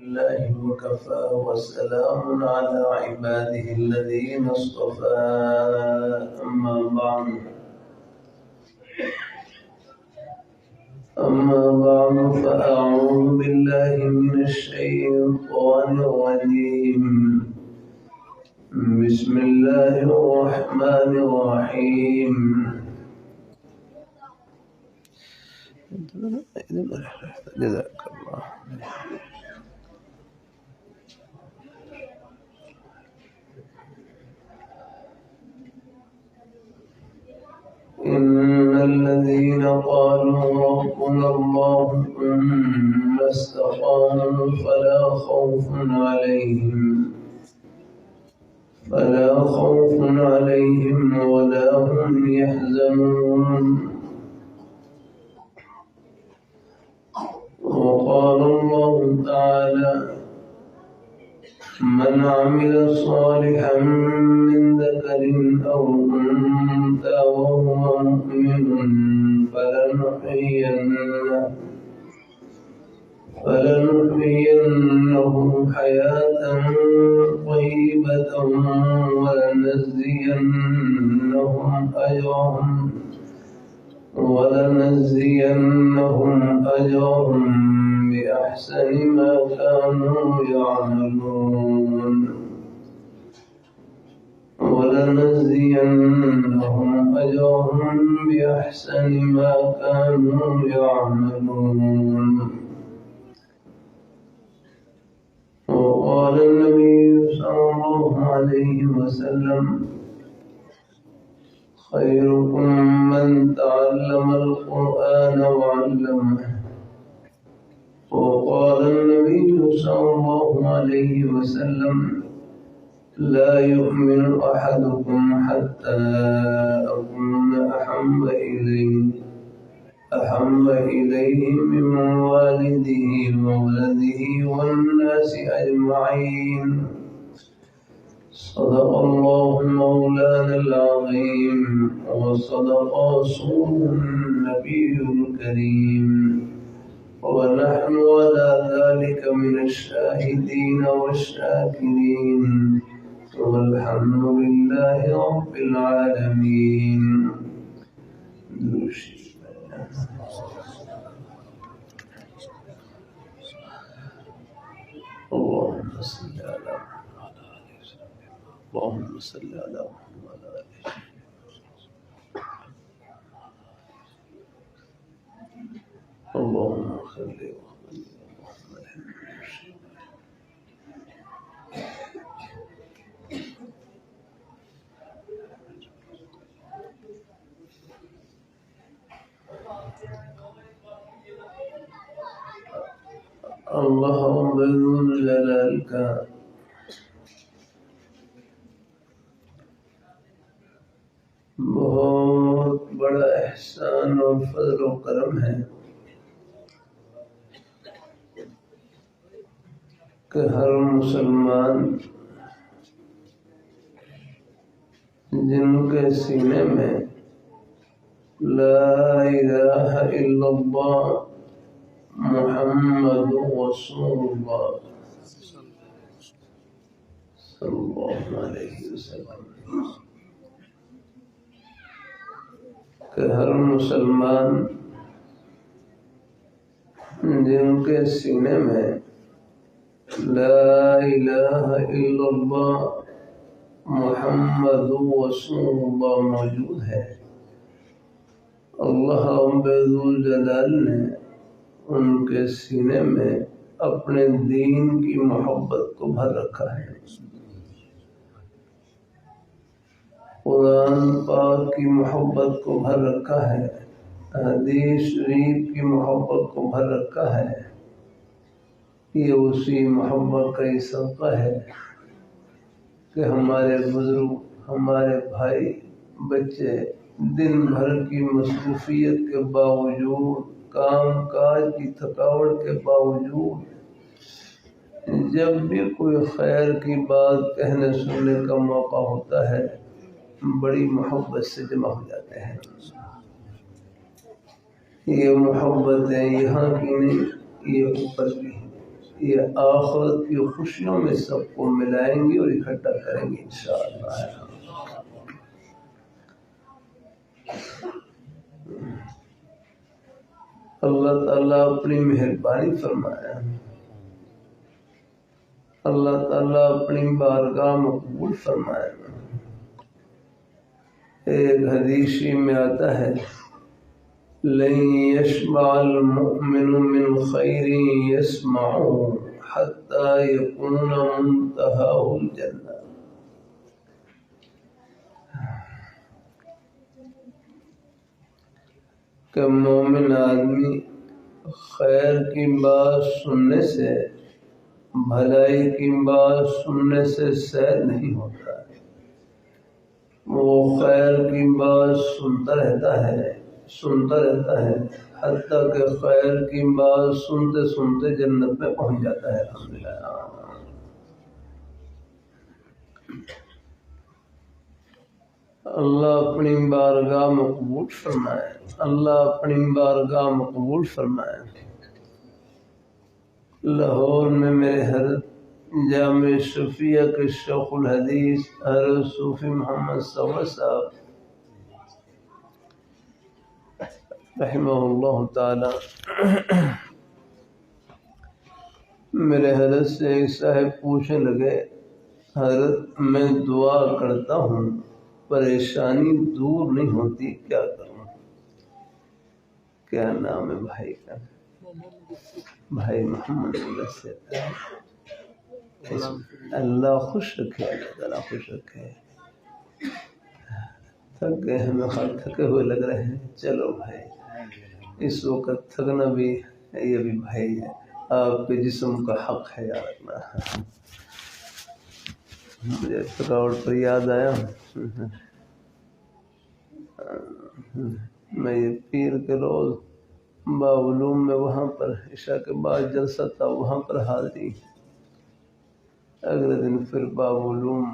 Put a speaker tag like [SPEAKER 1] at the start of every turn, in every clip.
[SPEAKER 1] الله وكفى وسلام على عباده الذين اصطفى أما بعد فأعوذ بالله من الشيطان الرجيم بسم الله الرحمن الرحيم جزاك الله. إن الذين قالوا ربنا الله ثم استقاموا فلا خوف عليهم ولا هم يحزنون. وقال الله تعالى: من عمل صالحا من ذكر أو أنثى وهو مؤمن فلنحيينه حياة طيبة ولنجزينهم أجرهم بأحسن ما كانوا يعملون. وقال النبي صلى الله عليه وسلم: خيركم من تعلم القرآن وعلمه. وقال النبي صلى الله عليه وسلم: لا يؤمن أحدكم حتى أكون أحب إليه من والده وولده والناس أجمعين. صدق الله مولانا العظيم وصدق رسوله النبي الكريم، ونحن على ذلك من الشاهدين والشاكرين، والحمد لله رب العالمين. اللهم صل على محمد اللهم صل على محمد اللهم صل اللهم بذل جلالك بہت بڑا احسان اور فضل و کرم ہے کہ ہر مسلمان جن کے سینے میں لا الہ الا اللہ محمد رسول اللہ صلی اللہ علیہ وسلم، کہ ہر مسلمان جن کے سینے میں لا الہ الا اللہ محمد رسول اللہ موجود ہے، اللہ رب ذوالجلال نے ان کے سینے میں اپنے دین کی محبت کو بھر رکھا ہے، قرآن پاک کی محبت کو بھر رکھا ہے، حدیث شریف کی محبت کو بھر رکھا ہے۔ یہ اسی محبت کا ہی صدقہ ہے کہ ہمارے بزرگ، ہمارے بھائی، بچے دن بھر کی مصروفیت کے باوجود، کام کاج کی تھکاوٹ کے باوجود، جب بھی کوئی خیر کی بات کہنے سننے کا موقع ہوتا ہے بڑی محبت سے جمع ہو جاتے ہیں۔ یہ محبتیں یہاں کی نہیں، یہ اوپر کی ہیں، یہ آخرت کی خوشیوں میں سب کو ملائیں گے اور اکٹھا کریں گے انشاءاللہ۔ اللہ تعالیٰ اپنی مہربانی فرمایا، اللہ تعالیٰ اپنی بارگاہ مقبول فرمائے۔ ایک حدیث میں آتا ہے لن يشبع المؤمن من خير يسمعه حتى يكون منتهاه الجنة۔ کہ مومن آدمی خیر کی بات سننے سے، بھلائی کی بات سننے سے سیر نہیں ہوتا، وہ خیر کی بات سنتا رہتا ہے حتیٰ کہ خیر کی بات سنتے سنتے جنت میں پہنچ جاتا ہے۔ الحمدللہ۔ اللہ اپنی بارگاہ مقبول فرمائے، اللہ اپنی بارگاہ مقبول فرمائے۔ لاہور میں میرے حضرت جامع صوفیہ کے شیخ الحدیث حضرت صوفی محمد ثور صاحب رحمہ اللہ تعالی میرے حضرت سے ایک صاحب پوچھنے لگے، حضرت میں دعا کرتا ہوں پریشانی دور نہیں ہوتی، کیا کروں؟ کیا نام ہے بھائی کا؟ بھائی محمد سے اللہ خوش رکھے، اللہ تعالیٰ خوش رکھے۔ تھک گئے ہمیں، تھکے ہوئے لگ رہے ہیں۔ چلو بھائی، اس وقت تھکنا بھی یہ بھی بھائی ہے، آپ کے جسم کا حق ہے یاد رکھنا۔ مجھے تھکاوٹ پر یاد آیا، میں یہ پیر کے روز باولوم میں وہاں پر عشاء کے بعد جلسہ تھا، وہاں پر حاضری، اگلے دن پھر باولوم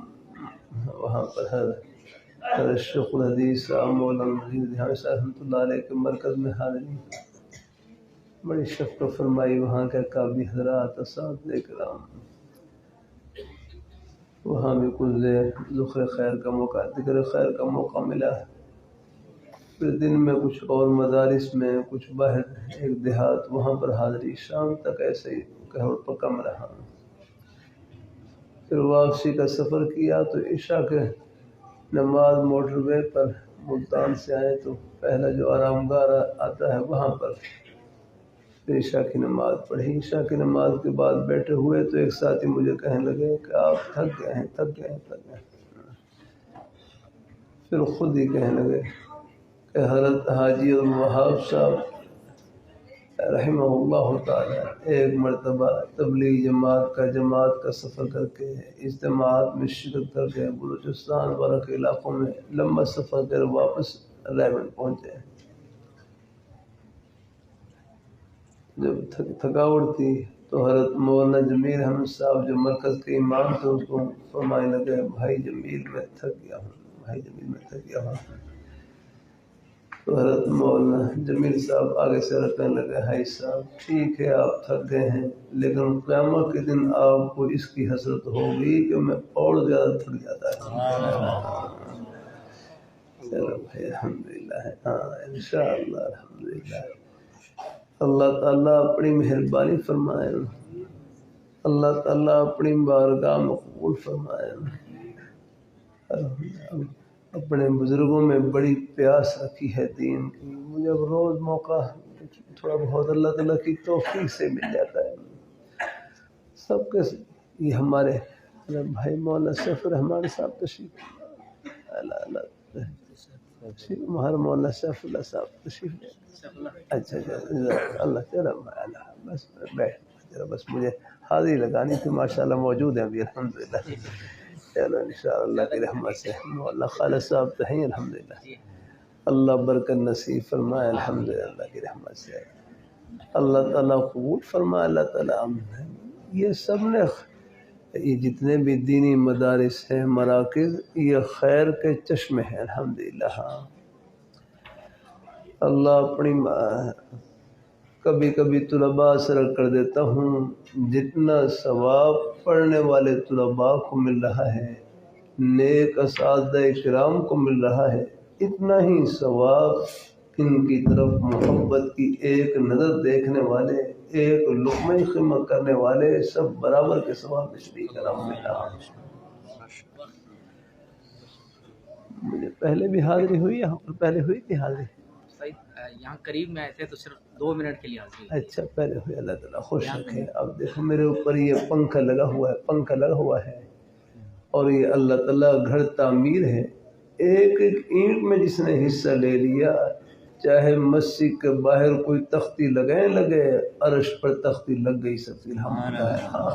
[SPEAKER 1] وہاں پر حضرت شیخ الحدیث مولانا مجید دھیان صاحب رحمۃ اللہ علیہ کے مرکز میں حاضری، بڑی شفقت فرمائی وہاں کے قابل حضرات اساتذہ کرام، وہاں بھی کچھ ذکر خیر کا موقع ملا۔ پھر دن میں کچھ اور مدارس میں، کچھ باہر ایک دیہات، وہاں پر حاضری، شام تک ایسے ہی قہر پر کم رہا۔ پھر واپسی کا سفر کیا تو عشاء کے نماز موٹر وے پر ملتان سے آئے تو پہلا جو آرام گاہ آتا ہے وہاں پر پھر عشاء کی نماز پڑھی۔ عشاء کی نماز کے بعد بیٹھے ہوئے تو ایک ساتھی مجھے کہنے لگے کہ آپ تھک گئے ہیں۔ پھر خود ہی کہنے لگے کہ حضرت حاجی الوہاب صاحب رحمہ اللہ تعالی ایک مرتبہ تبلیغ جماعت کا سفر کر کے، اجتماعات میں شرکت کر کے بلوچستان وغیرہ کے علاقوں میں لمبا سفر کر واپس ریونڈ پہنچے۔ جب تھکاوٹ تھی تو حضرت مولانا جمیل احمد صاحب جو مرکز کے امام تھے اس کو فرمانے لگے، بھائی جمیل میں تھک گیا ہوں۔ تو حضرت مولانا جمیل صاحب آگے سے رکھنے لگے، بھائی صاحب ٹھیک ہے آپ تھک گئے ہیں، لیکن قیامت کے دن آپ کو اس کی حسرت ہوگی کہ میں اور زیادہ تھک جاتا ہے۔ چلو بھائی الحمدللہ، انشاءاللہ الحمدللہ۔ اللہ تعالیٰ اپنی مہربانی فرمائے، اللہ تعالیٰ اپنی بارگاہ مقبول فرمائے۔ اپنے بزرگوں میں بڑی پیاس رکھی ہے دین کی، مجھے روز موقع تھوڑا بہت اللہ تعالیٰ کی توفیق سے مل جاتا ہے۔ سب کے یہ ہمارے بھائی مولانا سیف الرحمان صاحب تشریف، ہمارے مولانا سیف اللہ صاحب تشریف، اچھا اللہ تیرا بس بیٹھ، بس مجھے حاضری لگانی تھی، ماشاءاللہ موجود ہیں ابھی الحمدللہ۔ چلو انشاءاللہ کی رحمت سے مولانا خالد صاحب تو ہیں الحمدللہ، اللہ برکت نصیب فرمائے الحمدللہ کی رحمت سے، اللہ تعالیٰ قبول فرمائے۔ اللہ تعالیٰ یہ سب نے، یہ جتنے بھی دینی مدارس ہیں، مراکز، یہ خیر کے چشمے ہیں الحمدللہ۔ اللہ اپنی کبھی کبھی طلباء سرک کر دیتا ہوں، جتنا ثواب پڑھنے والے طلباء کو مل رہا ہے، نیک اساتذہ کرام کو مل رہا ہے، اتنا ہی ثواب ان کی طرف محبت کی ایک نظر دیکھنے والے، ایک لقمہ خیمہ کرنے والے سب برابر کے ثواب نبی کرام مل رہا ہے۔ مجھے پہلے بھی حاضری ہوئی، یہاں پر پہلے ہوئی تھی حاضری؟
[SPEAKER 2] یہاں قریب میں آئے تھے تو صرف 2 منٹ کے لیے حاضری۔
[SPEAKER 1] اچھا پہلے ہوئی، اللہ تعالیٰ خوش رکھے۔ اب دیکھو میرے اوپر یہ پنکھا لگا ہوا ہے اور یہ اللہ تعالیٰ گھر تعمیر ہے، ایک ایک اینٹ میں جس نے حصہ لے لیا، چاہے مسجد کے باہر کوئی تختی لگے، عرش پر تختی لگ گئی، سب الحمدللہ۔